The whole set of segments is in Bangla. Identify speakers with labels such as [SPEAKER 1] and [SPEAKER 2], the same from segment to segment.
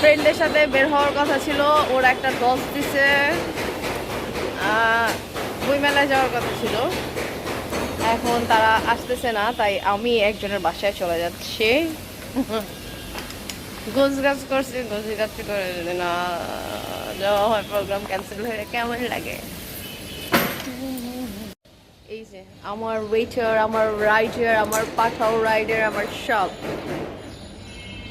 [SPEAKER 1] ফ্রেন্ডের সাথে বের হওয়ার কথা ছিল, ওরা একটা দশ দিছে, বইমেলায় যাওয়ার কথা ছিল। এখন তারা আসতেছে না, তাই আমি একজনের বাসায় চলে যাচ্ছি। গোছ গাছ করছি, গোছি গাছ করে যদি না যাওয়া হয়, প্রোগ্রাম ক্যান্সেল হয়ে কেমন লাগে। এই যে আমার ওয়েটার, আমার রাইডার, আমার পাঠাও রাইডার, আমার সব।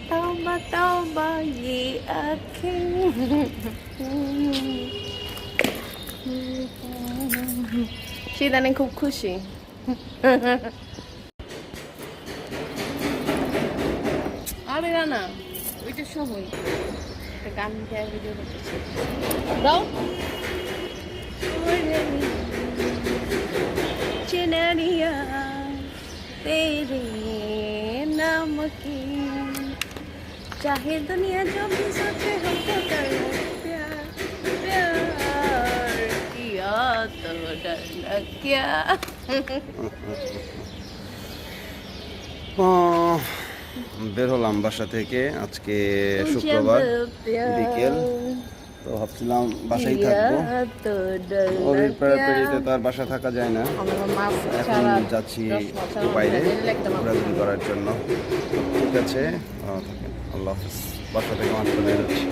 [SPEAKER 1] তওবা তওবা ये आँखें। সে ইদানিং খুব খুশি। আরে না না, ওইটা সময় একটা গান গায়ে ভিডিও করতেছি। দাও चिनरिया तेरे नाम की चाहे दुनिया जो भी सोचे हमको करना प्यार प्यार किया तो डरना क्या।
[SPEAKER 2] বের হলাম বাসা থেকে আজকে শুক্রবার বিকেল, তো ভাবছিলাম বাসায় থাকবো। ওর পেরিতে তো আর বাসা থাকা যায় না, এখন যাচ্ছি একটু বাইরে ঘোরাঘুরি করার জন্য। ঠিক আছে, ভালো থাকেন, আল্লাহ হাফিজ। বাসা থেকে মাত্র বের হচ্ছি।